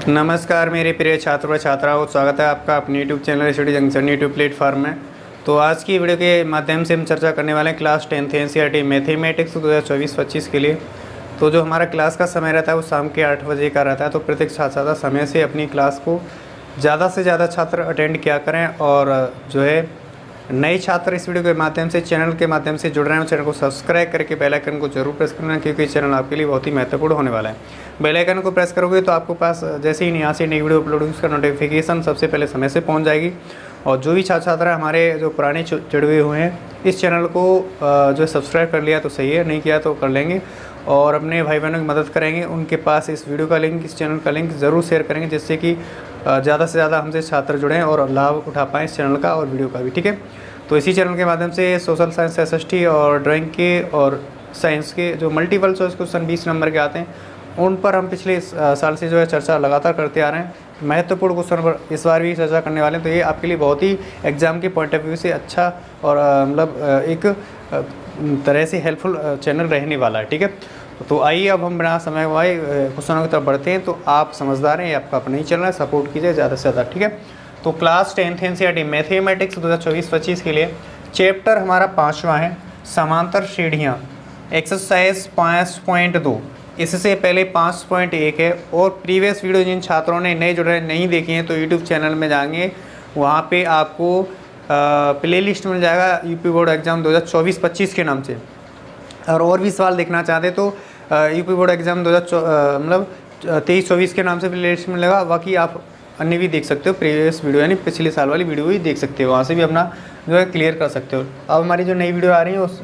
नमस्कार मेरे प्रिय छात्रों व छात्राओं, स्वागत है आपका अपने YouTube channel study junction YouTube platform में। तो आज की वीडियो के माध्यम से हम चर्चा करने वाले हैं क्लास 10th एनसीईआरटी मैथमेटिक्स 2024-25 के लिए। तो जो हमारा क्लास का समय रहता है वो शाम के 8 बजे का रहता है। तो प्रत्येक छात्र समय से अपनी क्लास को ज़्यादा से ज़्यादा छात्र अटेंड किया करें, और जो है नए छात्र इस वीडियो के माध्यम से चैनल के माध्यम से जुड़ रहे हैं, चैनल को सब्सक्राइब करके बेल आइकन को जरूर प्रेस करना, क्योंकि चैनल आपके लिए बहुत ही महत्वपूर्ण होने वाला है। बेल आइकन को प्रेस करोगे तो आपको पास जैसे ही यहाँ से नई वीडियो अपलोड होगी उसका नोटिफिकेशन सबसे पहले समय से पहुँच जाएगी। और जो भी छात्र छात्रा हमारे जो पुराने जुड़े हुए हैं इस चैनल को जो सब्सक्राइब कर लिया तो सही है, नहीं किया तो कर लेंगे, और अपने भाई बहनों की मदद करेंगे। उनके पास इस वीडियो का लिंक, इस चैनल का लिंक ज़रूर शेयर करेंगे, जिससे कि ज़्यादा से ज़्यादा हमसे छात्र जुड़ें और लाभ उठा पाएँ इस चैनल का और वीडियो का भी। ठीक है, तो इसी चैनल के माध्यम से सोशल साइंस एसएसटी और ड्राइंग के और साइंस के जो मल्टीपल चॉइस क्वेश्चन 20 नंबर के आते हैं उन पर हम पिछले साल से जो है चर्चा लगातार करते आ रहे हैं। महत्वपूर्ण क्वेश्चन पर इस बार भी चर्चा करने वाले हैं। तो ये आपके लिए बहुत ही एग्ज़ाम के पॉइंट ऑफ व्यू से अच्छा और मतलब एक तरह से हेल्पफुल चैनल रहने वाला है। ठीक है, तो आइए अब हम बिना समय गवाए क्वेश्चनों की तरफ बढ़ते हैं। तो आप समझदार हैं, ये आपका अपना ही चैनल है, सपोर्ट कीजिए ज़्यादा से ज़्यादा। ठीक है, तो क्लास 10th एनसीईआरटी मैथमेटिक्स 2024-25 के लिए चैप्टर हमारा 5वां है, समांतर श्रेणियाँ, एक्सरसाइज 5.2। इससे पहले 5.1 है, और प्रीवियस वीडियो जिन छात्रों ने नए जुड़े नहीं देखे हैं तो यूट्यूब चैनल में जाएंगे, वहाँ पे आपको प्लेलिस्ट मिल जाएगा यूपी बोर्ड एग्ज़ाम 2024-25 के नाम से। और भी सवाल देखना चाहते तो यूपी बोर्ड एग्ज़ाम 23-24 के नाम से प्लेलिस्ट मिलेगा। बाकी आप अन्य भी देख सकते हो, प्रीवियस वीडियो यानी पिछले साल वाली वीडियो भी देख सकते हो, वहाँ से भी अपना जो है क्लियर कर सकते हो। अब हमारी जो नई वीडियो आ रही है उस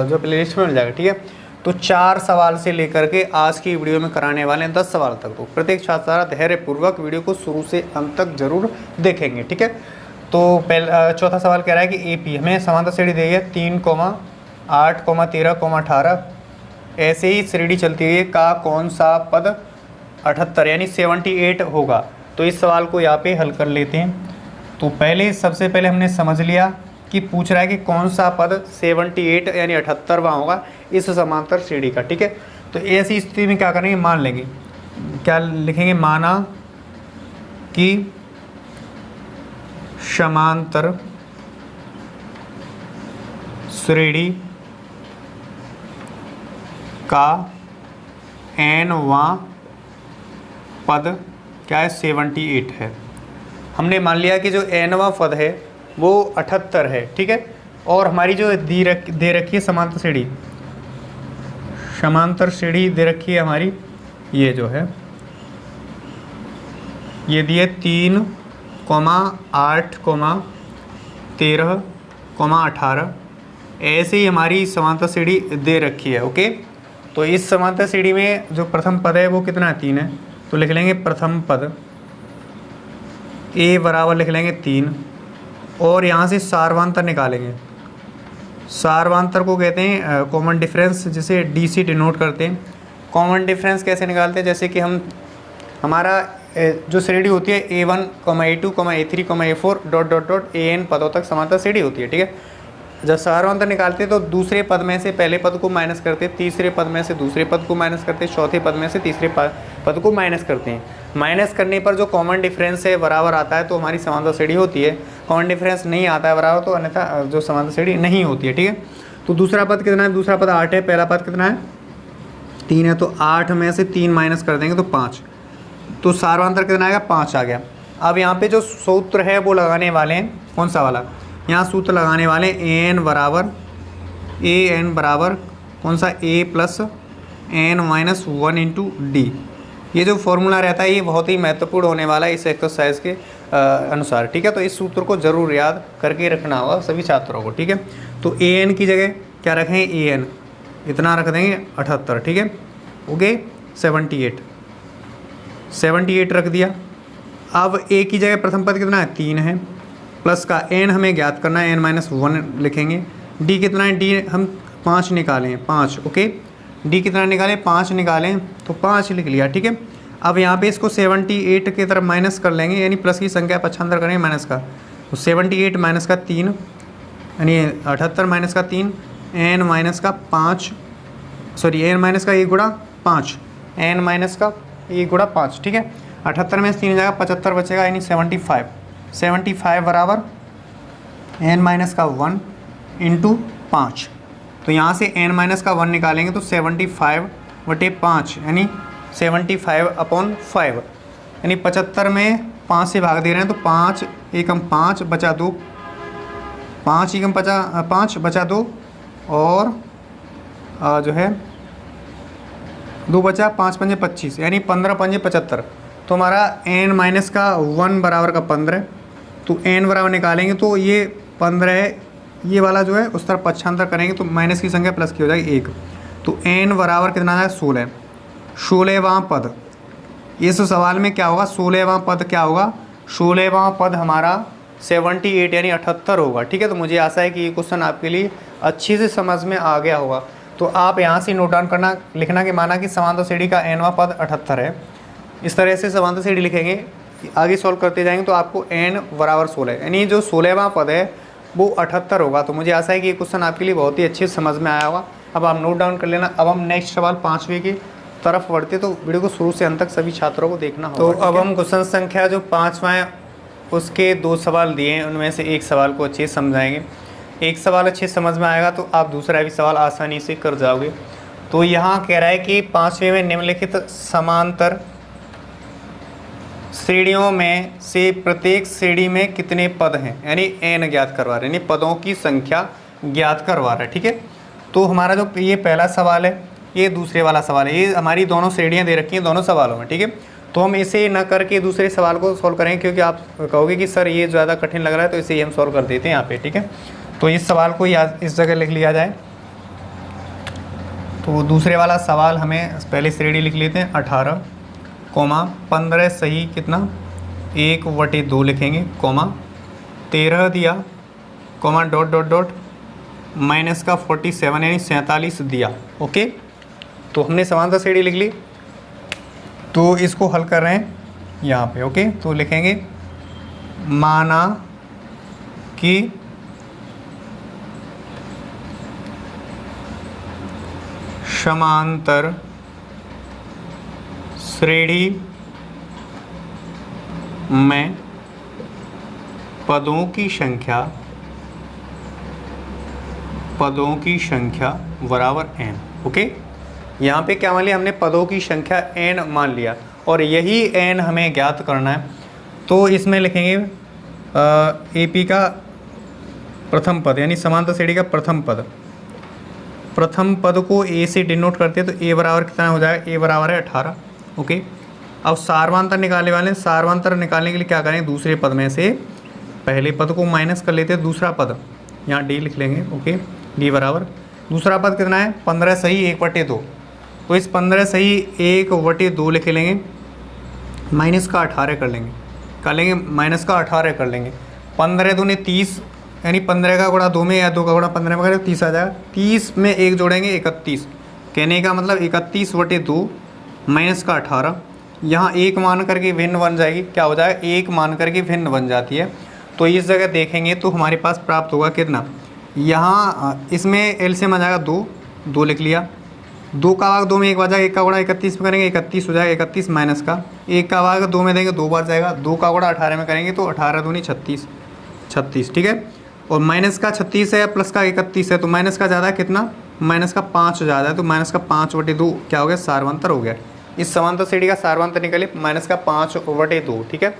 जो प्लेलिस्ट में मिल जाएगा। ठीक है, तो 4 सवाल से लेकर के आज की वीडियो में कराने वाले हैं 10 सवाल तक। तो प्रत्येक छात्र धैर्यपूर्वक वीडियो को शुरू से अंत तक जरूर देखेंगे। ठीक है, तो चौथा सवाल कह रहा है कि AP हमें समांतर श्रेणी दी है 3, 8, 13, 18। ऐसे ही श्रेणी चलती है का कौन सा पद 78 यानी 78 होगा। तो इस सवाल को यहाँ पे हल कर लेते हैं। तो सबसे पहले हमने समझ लिया कि पूछ रहा है कि कौन सा पद 78 यानी 78वां होगा इस समांतर श्रेणी का। ठीक है, तो ऐसी स्थिति में क्या करेंगे, मान लेंगे, क्या लिखेंगे, माना कि समांतर श्रेणी का nवां पद क्या है, 78 है। हमने मान लिया कि जो nवां पद है वो 78 है। ठीक है, और हमारी जो दे रखी है समांतर श्रेणी दे रखी है हमारी, ये जो है ये दी है 3, 8, 13, 18। ऐसे ही हमारी समांतर श्रेणी दे रखी है। ओके, तो इस समांतर श्रेणी में जो प्रथम पद है वो कितना है, 3 है। तो लिख लेंगे प्रथम पद A बराबर लिख लेंगे 3, और यहाँ से सार्वांतर निकालेंगे। सार्वांतर को कहते हैं कॉमन डिफरेंस, जिसे D से डिनोट करते हैं। कॉमन डिफरेंस कैसे निकालते हैं, जैसे कि हमारा जो श्रेणी होती है A1, A2, A3, A4 ... AN पदों तक समांतर श्रेणी होती है। ठीक है, जब सार्वांतर निकालते हैं तो दूसरे पद में से पहले पद को माइनस करते हैं, तीसरे पद में से दूसरे पद को माइनस करते हैं, चौथे पद में से तीसरे पद को माइनस करते हैं। माइनस करने पर जो कॉमन डिफरेंस है बराबर आता है तो हमारी समांतर श्रेणी होती है। कॉमन डिफरेंस नहीं आता है बराबर तो अन्यथा जो समांतर श्रेणी नहीं होती है। ठीक है, तो दूसरा पद कितना है, दूसरा पद 8 है, पहला पद कितना है, 3 है। तो 8 में से 3 माइनस कर देंगे तो 5, तो सार्वांतर कितना आएगा, 5 आ गया। अब यहाँ पे जो सूत्र है वो लगाने वाले हैं, कौन सा वाला, यहाँ सूत्र लगाने वाले AN बराबर कौन सा, A + N - 1 × D। ये जो फॉर्मूला रहता है ये बहुत ही महत्वपूर्ण होने वाला है इस एक्सरसाइज के अनुसार। ठीक है, तो इस सूत्र को जरूर याद करके रखना होगा सभी छात्रों को। ठीक है, तो AN की जगह क्या रखें, AN इतना रख देंगे 78। ठीक है, ओके, 78 रख दिया। अब A की जगह प्रथम पद कितना है, 3 है, प्लस का n हमें ज्ञात करना है, N - 1 लिखेंगे। D कितना है, D हम 5 निकालें, 5। ओके, D कितना निकालें, 5 निकालें, तो 5 लिख लिया। ठीक है, अब यहाँ पे इसको 78 की तरफ माइनस कर लेंगे, यानी प्लस की संख्या 75 करेंगे माइनस का, तो 78 माइनस का 3 यानी 78 माइनस का 3, N माइनस का 5, सॉरी N माइनस का 1 गुणा 5, n माइनस का 1 गुणा 5। ठीक है, 78 में 3 जाएगा 75 बचेगा, यानी 75 बराबर n माइनस का 1 इंटू 5। तो यहाँ से n माइनस का 1 निकालेंगे तो 75/5 यानी 75/5, यानी 75 में 5 से भाग दे रहे हैं तो 5 एकम 5 बचा 2, 5 एकम 5 बचा 2 और जो है 2 बचा, 5 पंजे 25 यानी 15 पंजे 75। तो हमारा n माइनस का 1 बराबर का 15, तो n बराबर निकालेंगे तो ये 15 है, ये वाला जो है उस तरफ पक्षांतर करेंगे तो माइनस की संख्या प्लस की हो जाएगी 1। तो n बराबर कितना है 16, 16वां पद। इस सवाल में क्या होगा, 16वां पद क्या होगा, 16वां पद हमारा 78 यानी 78 होगा। ठीक है, तो मुझे आशा है कि ये क्वेश्चन आपके लिए अच्छी से समझ में आ गया होगा। तो आप यहाँ से नोट डाउन करना, लिखना कि माना कि समांतर श्रेणी का nवां पद 78 है। इस तरह से समांतर श्रेणी लिखेंगे, आगे सॉल्व करते जाएंगे तो आपको n बराबर 16 यानी जो 16वां पद है वो 78 होगा। तो मुझे आशा है कि ये क्वेश्चन आपके लिए बहुत ही अच्छे से समझ में आया होगा। अब आप नोट डाउन कर लेना। अब हम नेक्स्ट सवाल 5वें की तरफ बढ़ते, तो वीडियो को शुरू से अंत तक सभी छात्रों को देखना होगा। तो अब हम क्वेश्चन संख्या जो 5वां है उसके 2 सवाल दिए हैं, उनमें से एक सवाल को अच्छे से समझाएंगे। एक सवाल अच्छे समझ में आएगा तो आप दूसरा भी सवाल आसानी से कर जाओगे। तो यहाँ कह रहा है कि 5वें में निम्नलिखित समांतर श्रेणियों में से प्रत्येक श्रेणी में कितने पद हैं, यानी n ज्ञात करवा रहे हैं, यानी पदों की संख्या ज्ञात करवा रहा है। ठीक है, तो हमारा जो ये पहला सवाल है, ये दूसरे वाला सवाल है, ये हमारी दोनों श्रेणियाँ दे रखी हैं दोनों सवालों में। ठीक है, तो हम इसे न करके दूसरे सवाल को सॉल्व करेंगे, क्योंकि आप कहोगे कि सर ये ज़्यादा कठिन लग रहा है, तो इसे हम सॉल्व कर देते हैं यहाँ पे। ठीक है, तो इस सवाल को इस जगह लिख लिया जाए। तो दूसरे वाला सवाल हमें पहले श्रेणी लिख लेते हैं 18, 15 सही कितना 1/2 लिखेंगे, 13 दिया, डॉट डॉट डॉट माइनस का 47 यानी 47 दिया। ओके, तो हमने समांतर श्रेणी लिख ली। तो इसको हल कर रहे हैं यहाँ पे। ओके, तो लिखेंगे माना कि समांतर श्रेणी में पदों की संख्या बराबर n। ओके, यहाँ पे क्या मान लिया हमने, पदों की संख्या n मान लिया और यही n हमें ज्ञात करना है। तो इसमें लिखेंगे AP का प्रथम पद यानी समांतर श्रेणी का प्रथम पद को A से डिनोट करते हैं। तो A बराबर कितना हो जाएगा, A बराबर है 18। ओके, अब सार्वंतर निकालने वाले, सार्वंतर निकालने के लिए क्या करेंगे, दूसरे पद में से पहले पद को माइनस कर लेते हैं, दूसरा पद यहाँ D लिख लेंगे। ओके, D बराबर दूसरा पद कितना है 15 सही 1/2। तो इस 15 सही 1/2 लिख लेंगे, माइनस का 18 कर लेंगे, माइनस का 18 कर लेंगे। 15 दूने 30 यानी 15 का गुणा 2 में या 2 का गुणा 15 में करें 30 आ जाएगा। 30 में 1 जोड़ेंगे 31, कहने का मतलब 31/2 माइनस का 18। यहाँ 1 मान करके भिन्न बन जाएगी, क्या हो जाएगा 1 मान करके भिन्न बन जाती है। तो इस जगह देखेंगे तो हमारे पास प्राप्त होगा कितना, यहाँ इसमें एलसीएम आ जाएगा 2 लिख लिया, 2 का भाग 2 में 1 बार जाएगा, 1 का गुणा 31 में करेंगे 31 हो जाएगा, 31 माइनस का 1 का भाग 2 में देंगे 2 बार जाएगा, 2 का गुणा 18 में करेंगे तो 18 दूनी 36। ठीक है, और माइनस का 36 है प्लस का 31 है, तो माइनस का ज़्यादा है कितना, माइनस का 5 ज़्यादा है, तो माइनस का 5/2 क्या हो गया, सार्वंतर हो गया। इस समांतर श्रेणी का सार्वंतर निकले माइनस का 5/2। ठीक है,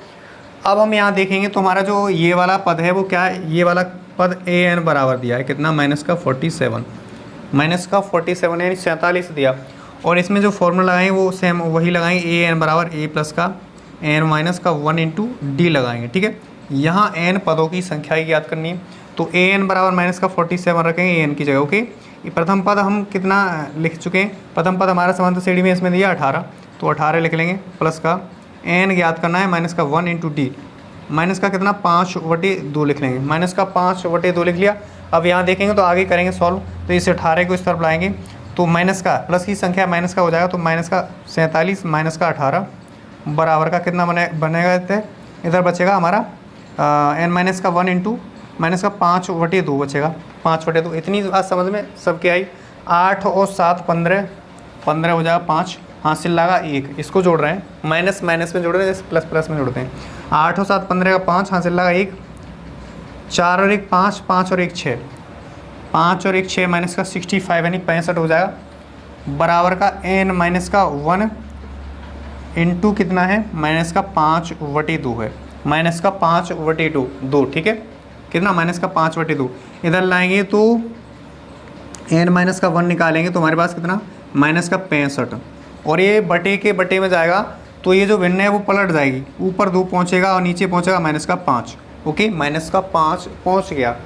अब हम यहाँ देखेंगे तो हमारा जो ये वाला पद है वो क्या है, ये वाला पद an बराबर दिया है कितना, माइनस का 47 यानी 47 दिया। और इसमें जो फॉर्मूला लगाएंगे वो सेम वही लगाएंगे, an बराबर a प्लस का n माइनस का 1 इंटू डी लगाएंगे। ठीक है, यहाँ n पदों की संख्या ही याद करनी है, तो an बराबर माइनस का 47 रखेंगे an की जगह। ओके, ये प्रथम पद हम कितना लिख चुके हैं, प्रथम पद हमारा समांतर श्रेणी में इसमें दिया 18, तो 18 लिख लेंगे, प्लस का n ज्ञात करना है माइनस का 1 इंटू डी, माइनस का कितना 5/2 लिख लेंगे, माइनस का 5/2 लिख लिया। अब यहाँ देखेंगे तो आगे करेंगे सॉल्व, तो इस 18 को इस तरफ लाएंगे तो माइनस का प्लस की संख्या माइनस का हो जाएगा, तो माइनस का 47 माइनस का 18 बराबर का कितना बनेगा, इधर बचेगा हमारा n माइनस का 1 इंटू माइनस का 5/2 बचेगा, 5/2। इतनी बात समझ में सबके आई। 8 और 7 15 हो जाएगा 5, हासिल लगा 1, इसको जोड़ रहे हैं, माइनस माइनस में जोड़ रहे हैं, जैसे प्लस प्लस में जोड़ते हैं। 8 और 7 15 का 5, हासिल लगा 1, 4 और 1 5, 5 और 1 6, 5 और 1 6 माइनस का 65 यानी 65 हो जाएगा, बराबर का n माइनस का 1 इंटू कितना है, माइनस का 5/2 है, माइनस का 5/2 2, ठीक है, कितना माइनस का 5/2। इधर लाएंगे तो n माइनस का 1 निकालेंगे तो हमारे पास कितना, माइनस का 65, और ये बटे के बटे में जाएगा तो ये जो भिन्न है वो पलट जाएगी, ऊपर 2 पहुँचेगा और नीचे पहुँचेगा माइनस का 5। ओके, माइनस का 5 पहुँच गया,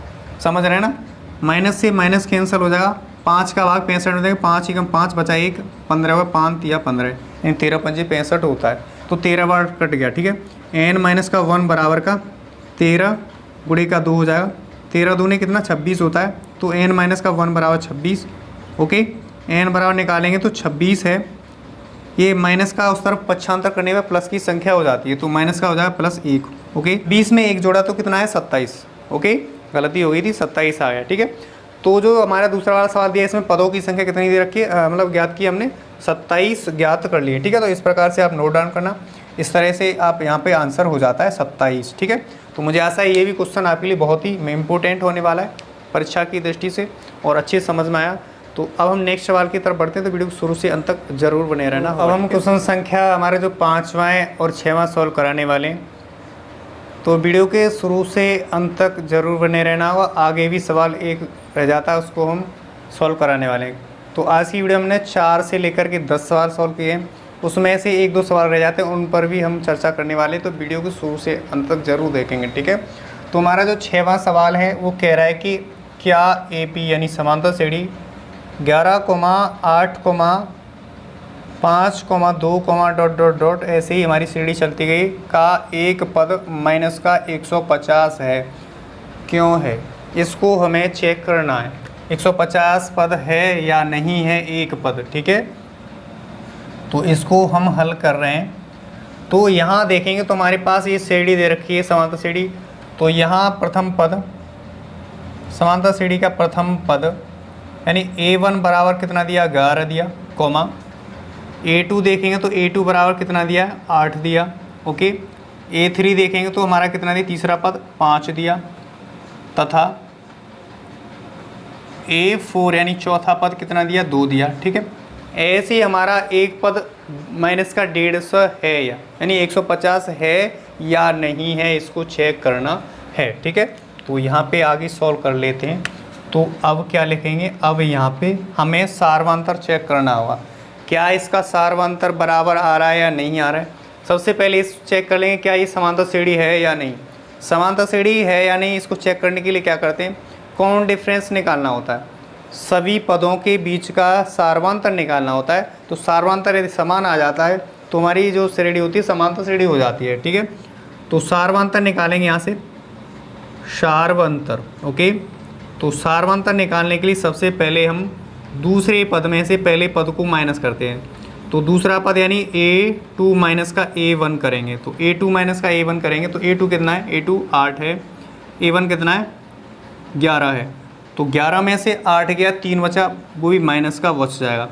समझ रहे हैं ना, माइनस से माइनस कैंसिल हो जाएगा, 5 का भाग 65 हो जाएगा, 5 एकम 5 बचा 1, 15 हुआ, 5 या 15, यानी 13 पंजे 65 होता है, तो 13 बार कट गया, ठीक है। n माइनस का 1 बराबर का 13 गुणे का 2 हो जाएगा, 13 दूने कितना 26 होता है, तो n माइनस का 1 बराबर 26। ओके, n बराबर निकालेंगे तो 26 है, ये माइनस का उस तरफ पक्षांतर करने में प्लस की संख्या हो जाती है, तो माइनस का हो जाएगा +1। ओके, 20 में 1 जोड़ा तो कितना है 27। ओके, गलती हो गई थी, 27 आ गया, ठीक है। तो जो हमारा दूसरा वाला सवाल दिया इसमें पदों की संख्या कितनी दे रखी है, मतलब ज्ञात की हमने 27 ज्ञात कर लिए, ठीक है। तो इस प्रकार से आप नोट डाउन करना, इस तरह से आप यहाँ पे आंसर हो जाता है 27, ठीक है। तो मुझे आशा है ये भी क्वेश्चन आपके लिए बहुत ही इम्पोर्टेंट होने वाला है परीक्षा की दृष्टि से और अच्छे समझ में आया। तो अब हम नेक्स्ट सवाल की तरफ बढ़ते हैं, तो वीडियो को शुरू से अंत तक जरूर बने रहना। अब हम क्वेश्चन संख्या हमारे जो 5वां और 6वां सॉल्व कराने वाले हैं, तो वीडियो के शुरू से अंत तक जरूर बने रहना होगा, आगे भी सवाल एक रह जाता है उसको हम सॉल्व कराने वाले हैं। तो आज की वीडियो हमने 4 से लेकर के 10 सवाल सॉल्व किए हैं, उसमें से 1-2 सवाल रह जाते हैं, उन पर भी हम चर्चा करने वाले हैं, तो वीडियो को शुरू से अंत तक जरूर देखेंगे, ठीक है। तो हमारा जो 6वां सवाल है वो कह रहा है कि क्या AP यानी समांतर श्रेणी 11,8,5,2, ऐसे ही हमारी श्रेणी चलती गई का एक पद माइनस का 150 है, क्यों है, इसको हमें चेक करना है। 150 पद है या नहीं है एक पद, ठीक है। तो इसको हम हल कर रहे हैं। तो यहाँ देखेंगे तो हमारे पास ये श्रेणी दे रखी है समांतर श्रेणी, तो यहाँ प्रथम पद समांतर श्रेणी का प्रथम पद यानी A1 बराबर कितना दिया 11 दिया, कोमा A2 देखेंगे तो A2 बराबर कितना दिया 8 दिया। ओके, A3 देखेंगे तो हमारा कितना दिया तीसरा पद 5 दिया, तथा A4 यानी चौथा पद कितना दिया 2 दिया, ठीक है। ऐसे ही हमारा एक पद माइनस का 150 है यानी 150 है या नहीं है, इसको चेक करना है, ठीक है। तो यहाँ पे आगे सॉल्व कर लेते हैं। तो अब क्या लिखेंगे, अब यहाँ पे हमें सार्वंतर चेक करना होगा, क्या इसका सार्वंतर बराबर आ रहा है या नहीं आ रहा है। सबसे पहले इस चेक कर लेंगे क्या ये समांतर श्रेणी है या नहीं। समांतर श्रेणी है या नहीं, इसको चेक करने के लिए क्या करते हैं, कॉमन डिफरेंस निकालना होता है, सभी पदों के बीच का सार्वंतर निकालना होता है। तो सार्वंतर यदि समान आ जाता है तो हमारी जो श्रेणी होती है समांतर श्रेणी हो जाती है, ठीक है। तो सार्वंतर निकालेंगे यहाँ से, सार्वंतर। ओके, तो सार्वंतर निकालने के लिए सबसे पहले हम दूसरे पद में से पहले पद को माइनस करते हैं। तो दूसरा पद यानी A2 माइनस का A1 करेंगे, तो A2 माइनस का A1 करेंगे तो A2 कितना है, A2 8 है, A1 कितना है 11 है। तो 11 में से 8 गया, 3 बचा, वो भी माइनस का बच जाएगा,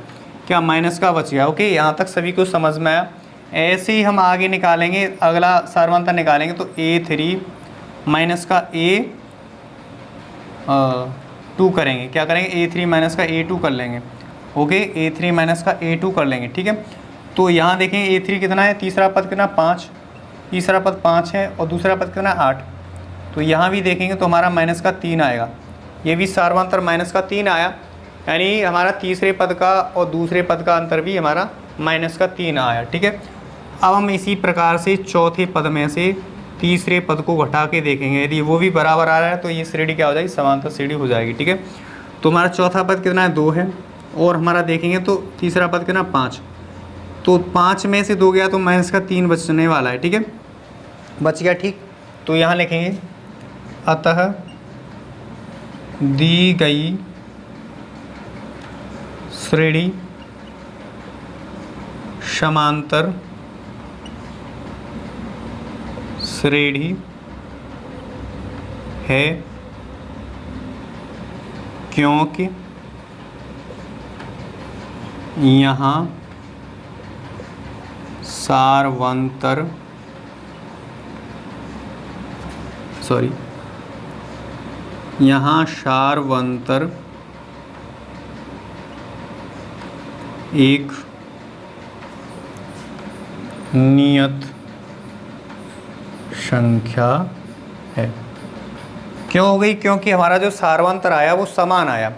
क्या माइनस का बच गया। ओके, यहाँ तक सभी को समझ में आया। ऐसे ही हम आगे निकालेंगे, अगला सार्वंतर निकालेंगे तो A3 माइनस का A2 करेंगे, क्या करेंगे A3 माइनस का A2 कर लेंगे। ओके, A3 माइनस का A2 कर लेंगे, ठीक है। तो यहाँ देखें A3 कितना है, तीसरा पद कितना 5, तीसरा पद 5 है और दूसरा पद कितना 8। तो यहाँ भी देखेंगे तो हमारा माइनस का 3 आएगा, ये भी सार्वंतर माइनस का 3 आया, यानी हमारा तीसरे पद का और दूसरे पद का अंतर भी हमारा माइनस का 3 आया, ठीक है। अब हम इसी प्रकार से चौथे पद में से तीसरे पद को घटा के देखेंगे, यदि वो भी बराबर आ रहा है तो ये श्रेणी क्या हो जाएगी, समांतर श्रेणी हो जाएगी, ठीक है। तो हमारा चौथा पद कितना है 2 है, और हमारा देखेंगे तो तीसरा पद कितना 5, तो 5 में से 2 गया तो माइनस का 3 बचने वाला है, ठीक है, बच गया, ठीक। तो यहाँ लिखेंगे अतः दी गई श्रेणी समांतर श्रेणी है क्योंकि यहाँ सारवंतर यहाँ सारवंतर एक नियत संख्या है। क्यों हो गई? क्योंकि हमारा जो सारवंतर आया वो समान आया।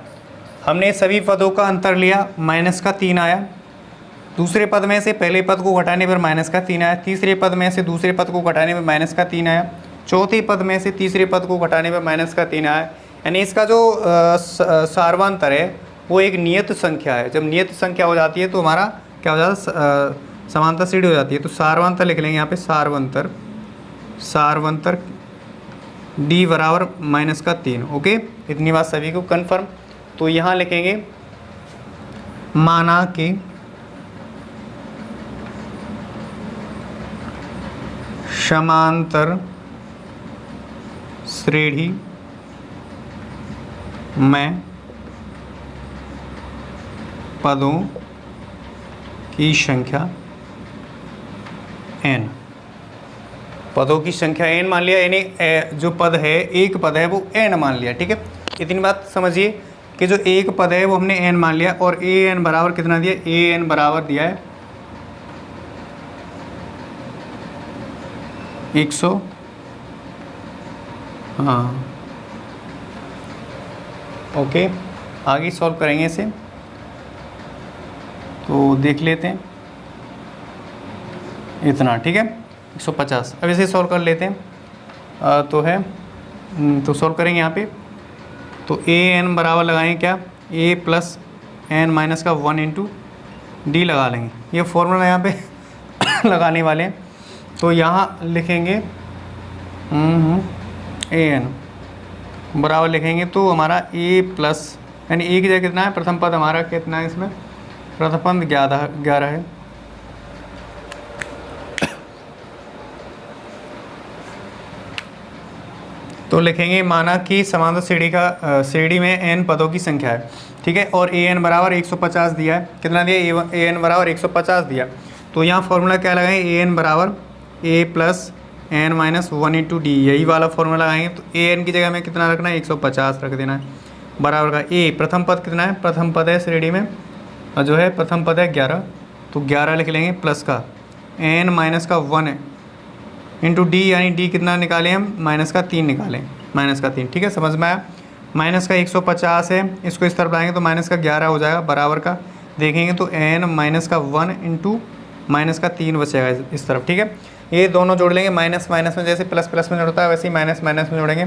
हमने सभी पदों का अंतर लिया, माइनस का 3 आया। दूसरे पद में से पहले पद को घटाने पर माइनस का 3 आया। तीसरे पद में से दूसरे पद को घटाने पर माइनस का 3 आया। चौथे पद में से तीसरे पद को घटाने पर माइनस का 3 आया। यानी इसका जो सारवंतर है वो एक नियत संख्या है। जब नियत संख्या हो जाती है तो हमारा क्या हो जाता है? समांतर श्रेणी हो जाती है। तो सारवंतर लिख लेंगे यहाँ पे, सारवंतर d बराबर माइनस का 3। ओके, इतनी बात सभी को कन्फर्म। तो यहाँ लिखेंगे माना कि समांतर श्रेणी में पदों की संख्या n, पदों की संख्या n मान लिया। यानी जो पद है, एक पद है वो n मान लिया। ठीक है, इतनी बात समझिए कि जो एक पद है वो हमने n मान लिया। और an बराबर कितना दिया? an बराबर दिया है 100। हाँ, ओके, आगे सॉल्व करेंगे इसे। तो देख लेते हैं इतना। ठीक है, 150। अब इसे सॉल्व कर लेते हैं। तो सॉल्व करेंगे यहाँ पे। तो an बराबर लगाएंगे क्या? a प्लस n माइनस का 1 इंटू डी लगा लेंगे। ये फॉर्मूला यहाँ पे लगाने वाले हैं। तो यहाँ लिखेंगे an बराबर लिखेंगे तो हमारा a प्लस, यानी a की जगह कितना है? प्रथम पद हमारा कितना है इसमें? प्रथम पद 11 है। तो लिखेंगे माना कि समांतर श्रेणी में n पदों की संख्या है। ठीक है, और an बराबर 150 दिया है। कितना दिया? an बराबर 150 दिया। तो यहाँ फॉर्मूला क्या लगाएंगे? an बराबर a plus n minus 1 into D, यही वाला फॉर्मूला लगाएंगे। तो an की जगह में कितना रखना है? 150 रख देना है। बराबर का a, प्रथम पद कितना है? प्रथम पद है श्रेणी में, और जो है प्रथम पद है 11। तो 11 लिख लेंगे प्लस का n माइनस का 1 है इंटू डी, यानी डी कितना निकालें हम? माइनस का 3 निकालें, माइनस का 3। ठीक है, समझ में आया? माइनस का 150 है, इसको इस तरफ लाएंगे तो माइनस का 11 हो जाएगा। बराबर का देखेंगे तो n माइनस का 1 इंटू माइनस का 3 बचेगा इस तरफ। ठीक है, ये दोनों जोड़ लेंगे। माइनस माइनस में जैसे प्लस प्लस में जोड़ता है वैसे ही माइनस माइनस में जोड़ेंगे।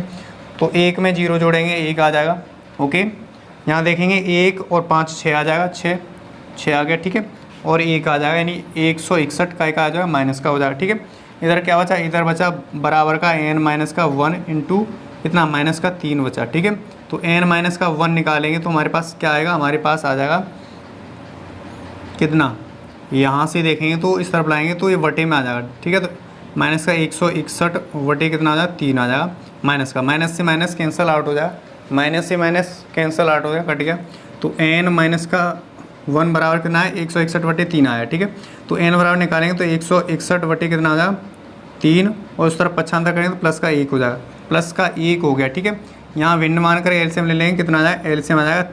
तो 1 में 0 जोड़ेंगे, 1 आ जाएगा। ओके, यहाँ देखेंगे 1 और 5 6 आ जाएगा, 6 आ गया। ठीक है, और 1 आ जाएगा, यानी 161 का आ जाएगा, माइनस का हो जाएगा। ठीक है, इधर क्या बचा? इधर बचा बराबर का n माइनस का 1 इंटू कितना? माइनस का 3 बचा। ठीक है, तो n माइनस का 1 निकालेंगे तो हमारे पास क्या आएगा? हमारे पास आ जाएगा कितना? यहाँ से देखेंगे तो इस तरफ लाएंगे तो ये वटे में आ जाएगा। ठीक है, तो माइनस का 161 वटे कितना आ जाएगा? 3 आ जाएगा। माइनस का माइनस से माइनस कैंसिल आउट हो जाएगा, माइनस से माइनस कैंसिल आउट हो गया, कट गया। तो n माइनस का 1 बराबर कितना है? 161 वटे 3 आया। ठीक है, तो n बराबर निकालेंगे तो 161 वटे कितना आ जाएगा? 3, और उस तरफ पक्षांतर करेंगे तो प्लस का 1 हो जाएगा। प्लस का 1 हो गया। ठीक है, यहाँ भिन्न मान कर एलसीएम ले लेंगे, कितना आ जाएगा? एलसीएम आ जाएगा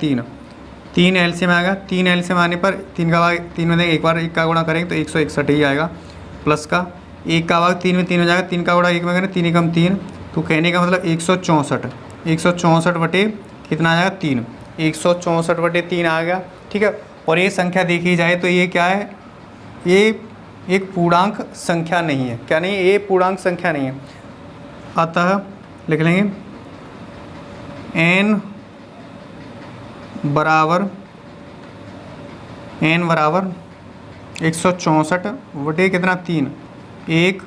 3 एलसीएम आएगा। 3 एलसीएम आने पर 3 का भाग 3 में एक बार 1 का गुणा करेंगे तो 161 ही आएगा। प्लस का 1 का भाग 3 में 3 हो जाएगा, 3 का गुणा 1 में करें 3 एकम 3। तो कहने का मतलब 164 वटे कितना आ जाएगा? 3। 164 वटे 3 आ गया। ठीक है, और ये संख्या देखी जाए तो ये क्या है? ये एक पूर्णांक संख्या नहीं है। क्या नहीं है? ये पूर्णांक संख्या नहीं है। अतः लिख लेंगे n बराबर 164 वटे कितना? 3 एक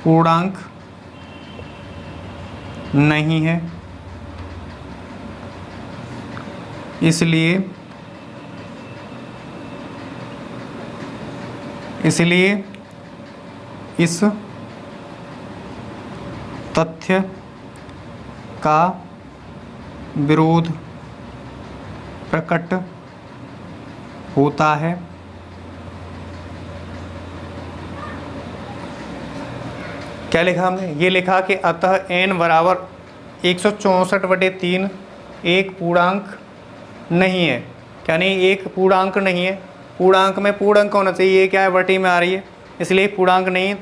पूर्णांक नहीं है, इसलिए इस तथ्य का विरोध प्रकट होता है क्या लिखा हमने, ये लिखा कि अतः n बराबर 164/3 एक पूर्णांक नहीं है। क्या नहीं, एक पूर्णांक नहीं है। पूर्णांक में पूर्णांक होना चाहिए, ये क्या है, बटी में आ रही है, इसलिए पूर्णांक नहीं है।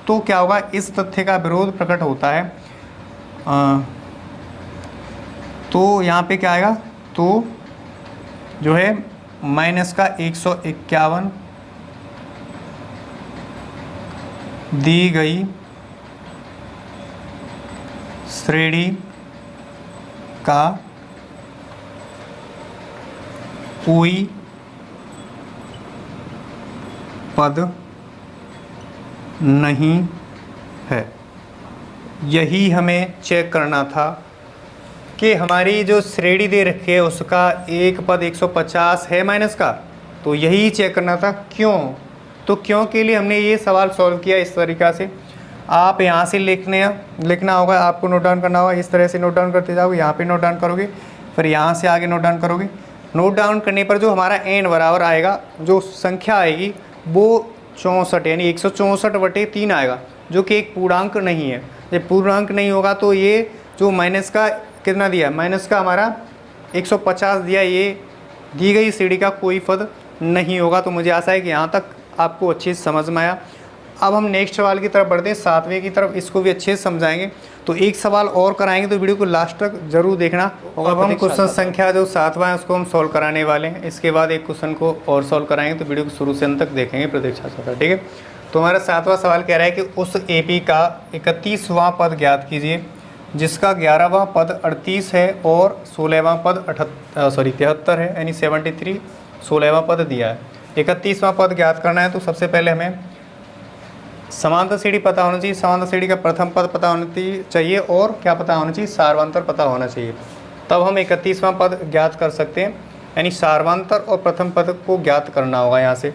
तो क्या होगा, इस तथ्य का विरोध प्रकट होता है। तो यहाँ पे क्या आएगा, तो जो है माइनस का 151 दी गई श्रेणी का कोई पद नहीं है। यही हमें चेक करना था कि हमारी जो श्रेणी दे रखी है उसका एक पद 150 है माइनस का, तो यही चेक करना था। क्यों, तो क्यों के लिए हमने ये सवाल सॉल्व किया इस तरीक़ा से। आप यहाँ से लिखना होगा, आपको नोट डाउन करना होगा, इस तरह से नोट डाउन करते जाओगे, यहाँ पे नोट डाउन करोगे, फिर यहाँ से आगे नोट डाउन करोगे। नोट डाउन करने पर जो हमारा n बराबर आएगा, जो संख्या आएगी वो 64 यानी 164/3 आएगा, जो कि एक पूर्णांक नहीं है। जब पूर्णांक नहीं होगा तो ये जो माइनस का कितना दिया, माइनस का हमारा 150 दिया, ये दी गई श्रेणी का कोई पद नहीं होगा। तो मुझे आशा है कि यहाँ तक आपको अच्छे से समझ में आया। अब हम नेक्स्ट सवाल की तरफ बढ़ते हैं, 7वें की तरफ, इसको भी अच्छे से समझाएंगे। तो एक सवाल और कराएंगे, तो वीडियो को लास्ट तक जरूर देखना। अब हम क्वेश्चन संख्या जो 7वां है उसको हम सॉल्व कराने वाले हैं। इसके बाद एक क्वेश्चन को और सॉल्व कराएंगे, तो वीडियो को शुरू से अंत तक देखेंगे प्रतीक्षा से, ठीक है। तो हमारा 7वां सवाल कह रहा है कि उस AP का 31वां पद ज्ञात कीजिए जिसका 11वां पद 38 है और 16वां पद 73 है, यानी 73 16वां पद दिया है। 31वां पद ज्ञात करना है, तो सबसे पहले हमें समांतर श्रेणी पता होना चाहिए। समांतर श्रेणी का प्रथम पद पता होना चाहिए और क्या पता होना चाहिए, सार्वंतर पता होना चाहिए। तब हम 31वां पद ज्ञात कर सकते हैं, यानी सार्वंतर और प्रथम पद को ज्ञात करना होगा यहाँ से।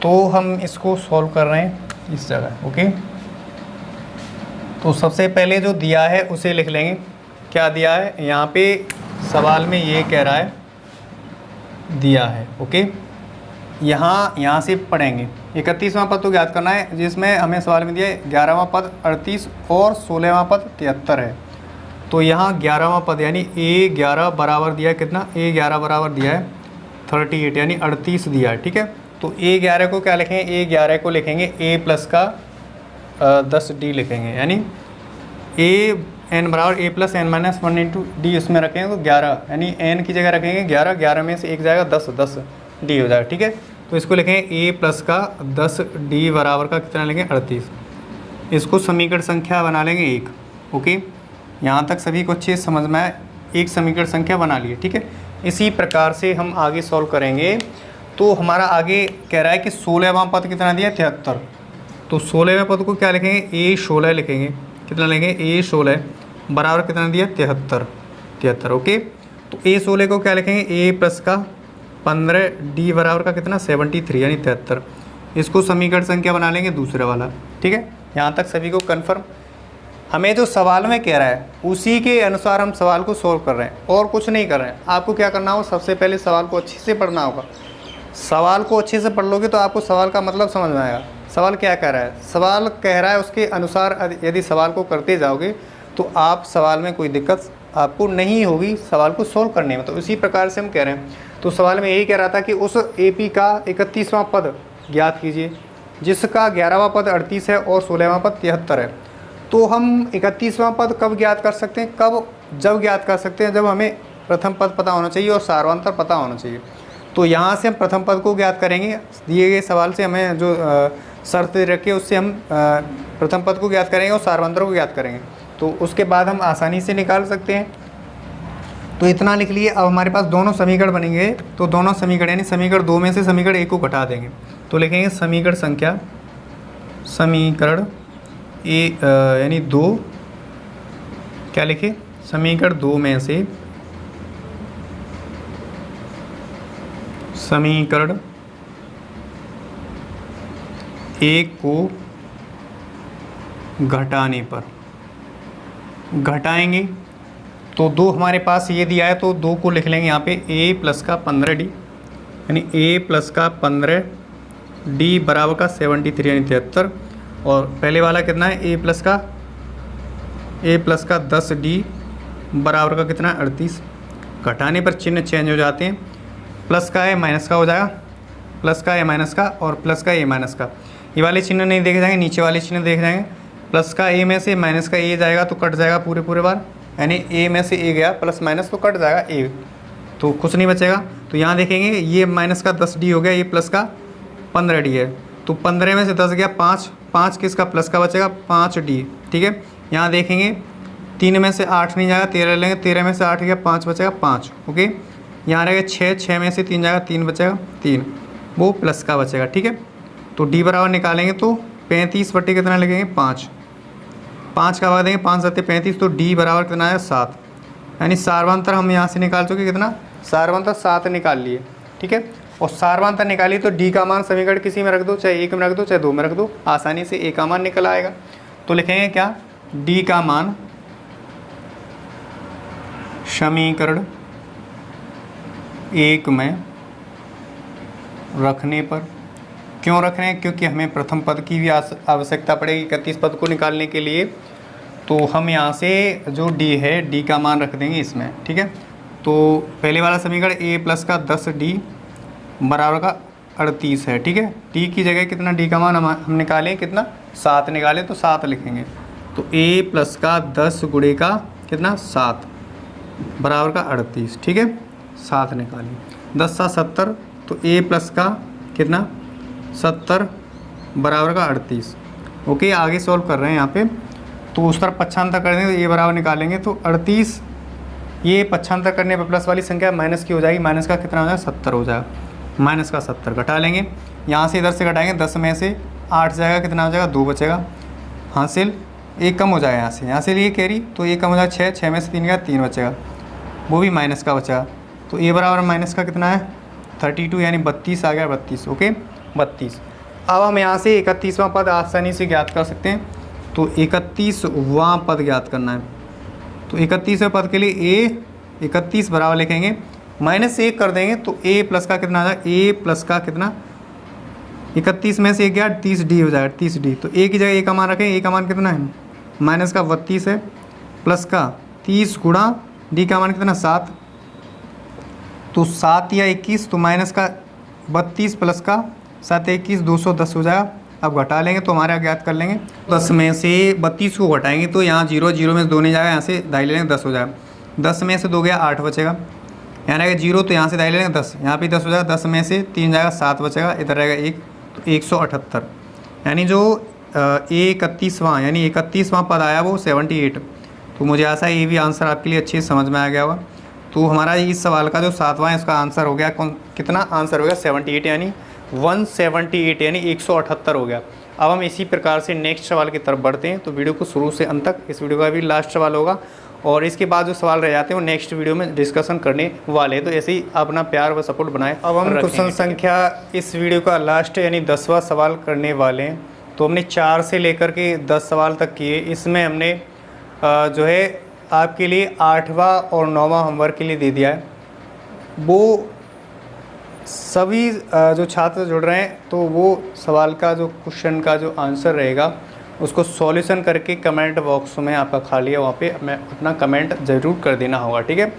तो हम इसको सॉल्व कर रहे हैं इस जगह, ओके। तो सबसे पहले जो दिया है उसे लिख लेंगे। क्या दिया है यहाँ पे सवाल में, ये कह रहा है दिया है, ओके। यहाँ से पढ़ेंगे। 31वां पद तो ज्ञात करना है, जिसमें हमें सवाल में दिया है 11वां पद 38 और 16वां पद 73 है। तो यहाँ 11वां पद यानी A11 बराबर दिया है कितना, A11 बराबर दिया है 38 यानी 38 दिया है, ठीक है। तो A11 को क्या लिखेंगे, A11 को लिखेंगे A प्लस का 10D लिखेंगे, यानी n बराबर A plus n minus 1 into D उसमें रखेंगे, तो 11 यानी n की जगह रखेंगे 11, 11 में से एक जाएगा 10, 10D हो जाएगा, ठीक है। तो इसको लिखेंगे A प्लस का 10D बराबर का कितना लेंगे, 38। इसको समीकरण संख्या बना लेंगे 1, ओके। यहाँ तक सभी को अच्छे से समझ में आए, एक समीकरण संख्या बना लिए, ठीक है। इसी प्रकार से हम आगे सॉल्व करेंगे। तो हमारा आगे कह रहा है कि 16वां पद कितना दिया, 73। तो 16वें पद को क्या लिखेंगे, A16 लिखेंगे। कितना लेंगे, A16 बराबर कितना दिया, 73, ओके। तो A16 को क्या लिखेंगे, A प्लस का 15D बराबर का कितना, 73 यानी 73। इसको समीकरण संख्या बना लेंगे दूसरा वाला, ठीक है। यहाँ तक सभी को कन्फर्म। हमें जो सवाल में कह रहा है उसी के अनुसार हम सवाल को सोल्व कर रहे हैं और कुछ नहीं कर रहे हैं। आपको क्या करना होगा, सबसे पहले सवाल को अच्छे से पढ़ना होगा। सवाल को अच्छे से पढ़ लोगे तो आपको सवाल का मतलब समझ में आएगा। सवाल क्या कह रहा है, सवाल कह रहा है उसके अनुसार यदि सवाल को करते जाओगे तो आप सवाल में कोई दिक्कत आपको नहीं होगी सवाल को सोल्व करने में। तो इसी प्रकार से हम कह रहे हैं। तो सवाल में यही कह रहा था कि उस AP का 31वां पद ज्ञात कीजिए जिसका 11वां पद 38 है और 16वां पद 73 है। तो हम 31वां पद कब ज्ञात कर सकते हैं, जब ज्ञात कर सकते हैं जब हमें प्रथम पद पता होना चाहिए और सार्वंतर पता होना चाहिए। तो यहाँ से हम प्रथम पद को ज्ञात करेंगे। दिए गए सवाल से हमें जो शर्त दे रखी है उससे हम प्रथम पद को ज्ञात करेंगे और सार्वंतर को ज्ञात करेंगे। तो उसके बाद हम आसानी से निकाल सकते हैं। तो इतना लिख लिए। अब हमारे पास दोनों समीकरण बनेंगे। तो दोनों समीकरण यानी समीकरण 2 में से समीकरण 1 को घटा देंगे। तो लिखेंगे समीकरण संख्या, समीकरण यानी 2, क्या लिखे, समीकरण 2 में से समीकरण 1 को घटाने पर घटाएंगे। तो 2 हमारे पास ये दिया है तो 2 को लिख लेंगे यहाँ पे A प्लस का 15D यानी A प्लस का 15D बराबर का 73 यानी 73। और पहले वाला कितना है ए प्लस का 10d बराबर का कितना है 38। घटाने पर चिन्ह चेंज हो जाते हैं, प्लस का है माइनस का हो जाएगा, प्लस का है माइनस का और प्लस का ए माइनस का। ये वाले चिन्ह नहीं देखे जाएंगे, नीचे वाले चिन्ह देखे जाएंगे। प्लस का ए में से माइनस का ए जाएगा तो कट जाएगा पूरे बार, यानी ए में से ए गया प्लस माइनस तो कट जाएगा ए, तो कुछ नहीं बचेगा। तो यहाँ देखेंगे ये माइनस का 10d हो गया, ये प्लस का 15d है, तो 15 में से 10 गया 5 किसका प्लस का बचेगा 5d। ठीक है, यहाँ देखेंगे 3 में से 8 नहीं जाएगा, 13 लेंगे, 13 में से 8 गया 5 बचेगा 5। ओके, यहाँ रहेगा 6 में से 3 जाएगा 3 बचेगा 3, वो प्लस का बचेगा। ठीक है, तो d बराबर निकालेंगे तो 35 बटे कितना लगेंगे 5 का भाग देंगे, 5 7 35, तो d बराबर कितना है 7, यानी सारवांतर हम यहाँ से निकाल चुके, कितना सारवांतर 7 निकाल लिए। ठीक है, और सारवांतर निकालिए तो d का मान समीकरण किसी में रख दो, चाहे 1 में रख दो चाहे 2 में रख दो, आसानी से a का मान निकल आएगा। तो लिखेंगे क्या, d का मान समीकरण 1 में रखने पर, क्यों रख रहे हैं, क्योंकि हमें प्रथम पद की भी आवश्यकता पड़ेगी 31 पद को निकालने के लिए, तो हम यहाँ से जो d है d का मान रख देंगे इसमें। ठीक है, तो पहले वाला समीकरण a प्लस का 10d बराबर का 38 है। ठीक है, d की जगह कितना d का मान हम निकालें, कितना 7 निकालें, तो 7 लिखेंगे। तो a प्लस का 10 गुणे का कितना 7 बराबर का 38। ठीक है, 7 निकालें, 10 7 70, तो a प्लस का कितना 70 बराबर का 38। ओके, आगे सॉल्व कर रहे हैं यहाँ पे, तो उस तरफ पक्षांतर कर देंगे तो ये बराबर निकालेंगे, तो 38 ये पक्षांतर करने पर प्लस वाली संख्या माइनस की हो जाएगी, माइनस का कितना हो जाएगा 70 हो जाएगा, माइनस का 70 घटा लेंगे, यहाँ से इधर से घटाएंगे, 10 में से 8 जाएगा, कितना हो जाएगा 2 बचेगा, हासिल 1 कम हो जाएगा, यहाँ से लिए कैरी, तो 1 कम हो जाएगा 6 में से 3 गया 3 बचेगा, वो भी माइनस का बचेगा, तो ए बराबर माइनस का कितना है 32, यानी 32 आ गया 32। ओके, 32। अब हम यहाँ से 31वां पद आसानी से ज्ञात कर सकते हैं, तो 31वां पद ज्ञात करना है, तो 31वें पद के लिए a 31 बराबर लिखेंगे, -1 कर देंगे तो a प्लस का कितना आ जाएगा, a प्लस का कितना 31 में से 1 गया 30d हो जाएगा 30d, तो a की जगह a का मान रखें, a का मान कितना है माइनस का 32 है, प्लस का 30 गुणा d का मान कितना 7, तो 7 या 21, तो माइनस का 32 प्लस का 7 21 210 हो जाएगा। अब घटा लेंगे तो हमारे ज्ञात कर लेंगे, 10 में से 32 को घटाएंगे तो यहाँ 0 0 में से 2 नहीं जाएगा, यहाँ से दाई ले लेंगे 10 हो जाएगा, 10 में से 2 गया 8 बचेगा, यहाँ रहेगा 0, तो यहाँ से दाई ले लेंगे 10, यहाँ पे 10 हो जाएगा, 10 में से 3 जाएगा 7 बचेगा, इधर रहेगा 1, तो 178, यानी जो 31वां यानी 31वां पद आया वो 78। तो मुझे आशा है ये भी आंसर आपके लिए अच्छे से समझ में आ गया होगा। तो हमारा इस सवाल का जो 7वां है इसका आंसर हो गया कितना आंसर हो गया 78, यानी 178 यानी 178 हो गया। अब हम इसी प्रकार से नेक्स्ट सवाल की तरफ बढ़ते हैं। तो वीडियो को शुरू से अंत तक, इस वीडियो का भी लास्ट सवाल होगा और इसके बाद जो सवाल रह जाते हैं वो नेक्स्ट वीडियो में डिस्कशन करने वाले हैं। तो ऐसे ही अपना प्यार व सपोर्ट बनाएं। अब हम क्वेश्चन संख्या इस वीडियो का लास्ट यानी 10वां सवाल करने वाले हैं। तो हमने 4 से लेकर के 10 सवाल तक किए। इसमें हमने जो है आपके लिए 8वां और 9वां होमवर्क के लिए दे दिया है। वो सभी जो छात्र जुड़ रहे हैं तो वो सवाल का जो क्वेश्चन का जो आंसर रहेगा उसको सॉल्यूशन करके कमेंट बॉक्स में आपका खाली है, वहाँ पे मैं अपना कमेंट ज़रूर कर देना होगा, ठीक है।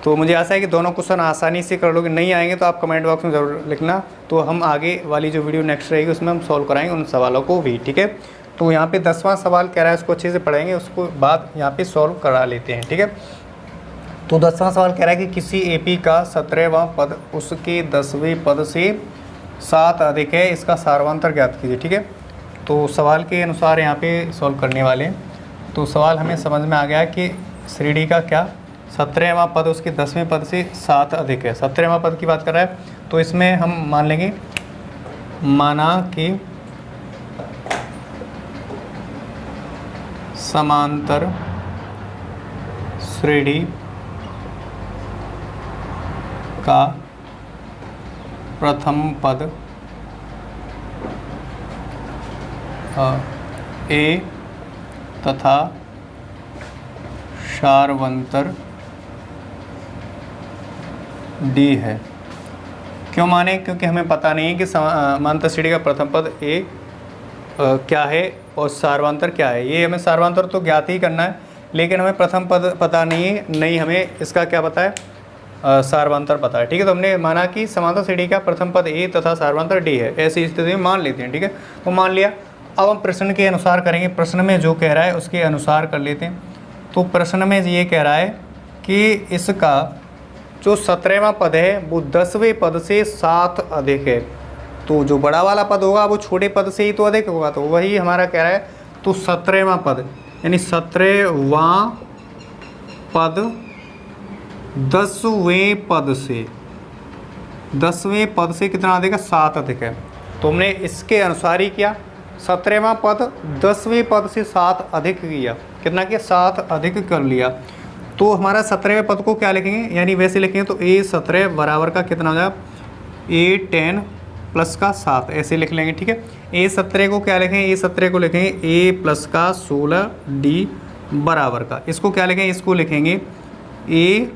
तो मुझे आशा है कि दोनों क्वेश्चन आसानी से कर लोगे। नहीं आएंगे तो आप कमेंट बॉक्स में ज़रूर लिखना, तो हम आगे वाली जो वीडियो नेक्स्ट रहेगी उसमें हम सॉल्व कराएंगे उन सवालों को भी, ठीक है। तो यहाँ पे 10वां सवाल कह रहा है, उसको अच्छे से पढ़ेंगे, उसको बाद यहाँ पे सॉल्व करा लेते हैं, ठीक है। तो 10वां सवाल कह रहा है कि किसी एपी का 17वां पद उसके 10वें पद से 7 अधिक है, इसका सारवांतर ज्ञात कीजिए, ठीक है। तो सवाल के अनुसार यहाँ पे सॉल्व करने वाले हैं। तो सवाल हमें समझ में आ गया कि श्रेणी का क्या 17वां पद उसके 10वें पद से 7 अधिक है। 17वां पद की बात कर रहा है, तो इसमें हम मान लेंगे, माना कि समांतर श्रेणी का प्रथम पद ए तथा सारवंतर डी है। क्यों माने? क्योंकि हमें पता नहीं है कि समांतर श्रेणी का प्रथम पद ए क्या है और सार्वंतर क्या है। ये हमें सार्वंतर तो ज्ञात ही करना है, लेकिन हमें प्रथम पद पता नहीं है, नहीं हमें इसका क्या पता है, सार्वंतर पता है। ठीक है, तो हमने माना कि समांतर श्रेणी का प्रथम पद ए तथा सार्वंतर डी है, ऐसी स्थिति में मान लेते हैं। ठीक है, तो मान लिया। अब हम प्रश्न के अनुसार करेंगे, प्रश्न में जो कह रहा है उसके अनुसार कर लेते हैं। तो प्रश्न में ये कह रहा है कि इसका जो 17वां पद है वो 10वें पद से 7 अधिक है। तो जो बड़ा वाला पद होगा वो छोटे पद से ही तो अधिक होगा, तो वही हमारा कह रहा है। तो 17वां पद यानी 17वां पद 10वें पद से, 10वें पद से कितना अधिक है, 7 अधिक है। तो हमने इसके अनुसार ही किया। 17वां पद 10वें पद से 7 अधिक किया, कितना किया, 7 अधिक कर लिया। तो हमारा 17वें पद को क्या लिखेंगे, यानी वैसे लिखेंगे तो A17 बराबर का कितना हो जाएगा, A10 प्लस का 7, ऐसे लिख लेंगे। ठीक है, A17 को क्या लिखेंगे, A17 को लिखेंगे A प्लस का 16 D बराबर का, इसको क्या लिखेंगे, इसको लिखेंगे A,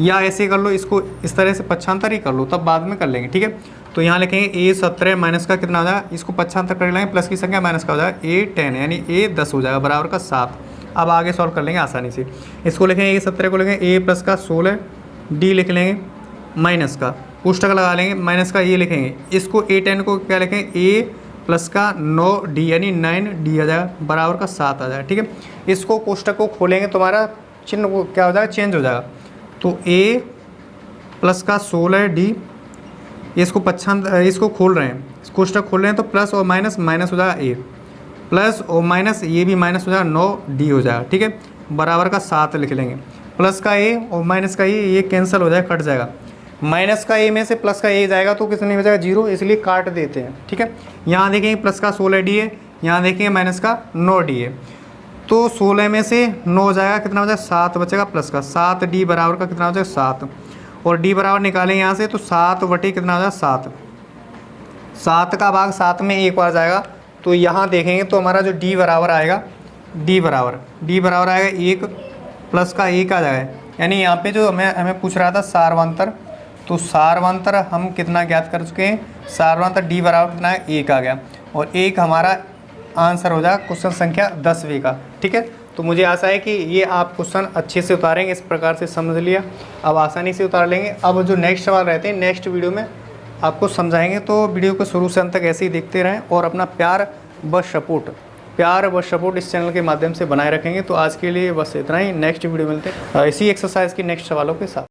या ऐसे कर लो, इसको इस तरह से पक्षांतर ही कर लो, तब बाद में कर लेंगे। ठीक है, तो यहाँ लिखेंगे A17 माइनस का कितना हो जाएगा, इसको पक्षांतर कर लेंगे, प्लस की संख्या माइनस का हो जाएगा A10 यानी A10 हो जाएगा बराबर का 7। अब आगे सॉल्व कर लेंगे आसानी से। इसको लिखेंगे A17 को लिखेंगे A प्लस का 16 D लिख लेंगे, माइनस का पुस्तक लगा लेंगे, माइनस का ये लिखेंगे, इसको A10 को क्या लिखेंगे A प्लस का 9D यानी 9D आ जाएगा बराबर का 7 आ जाएगा। ठीक है, इसको कोष्टक को खोलेंगे तो हमारा चिन्ह को क्या हो जाएगा, चेंज हो जाएगा। तो A प्लस का 16D, इसको खोल रहे हैं, कोष्टक खोल रहे हैं, तो प्लस और माइनस माइनस हो जाएगा A, प्लस और माइनस ये भी माइनस हो जाएगा, 9D हो जाएगा। ठीक है, बराबर का 7 लिख लेंगे, प्लस का A और माइनस का ये कैंसिल हो जाएगा, कट जाएगा। माइनस का A में से प्लस का A जाएगा तो कितने हो जाएगा, 0, इसलिए काट देते हैं। ठीक है, यहाँ देखेंगे प्लस का 16D है, यहाँ देखेंगे माइनस का 9D है, तो 16 में से 9 हो जाएगा, कितना हो जाएगा, 7 बचेगा, प्लस का 7D बराबर का कितना हो जाएगा, 7, और D बराबर निकालें यहाँ से, तो 7 बटे कितना हो जाएगा, 7, 7 का भाग 7 में एक बार जाएगा। तो यहाँ देखेंगे तो हमारा जो D बराबर आएगा, D बराबर आएगा 1 प्लस का 1 आ जाएगा। यानी यहाँ पे जो हमें पूछ रहा था सार्वंतर, तो सार्वंतर हम कितना ज्ञात कर चुके हैं, सार्वंतर D बराबर कितना है, 1 आ गया, और 1 हमारा आंसर हो जाएगा क्वेश्चन संख्या 10वें का। ठीक है, तो मुझे आशा है कि ये आप क्वेश्चन अच्छे से उतारेंगे, इस प्रकार से समझ लिया, अब आसानी से उतार लेंगे। अब जो नेक्स्ट सवाल रहते हैं नेक्स्ट वीडियो में आपको समझाएंगे, तो वीडियो को शुरू से अंत तक ऐसे ही देखते रहें और अपना प्यार व सपोर्ट इस चैनल के माध्यम से बनाए रखेंगे। तो आज के लिए बस इतना ही, नेक्स्ट वीडियो मिलते हैं इसी एक्सरसाइज की नेक्स्ट सवालों के साथ।